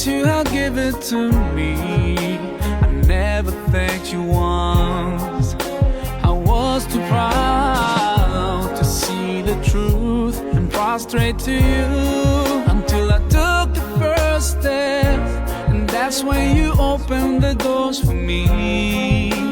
you had given to me. I never thanked you once. I was too proud to see the truth and prostrate to you, until I took the first step, and that's when you opened the doors for me.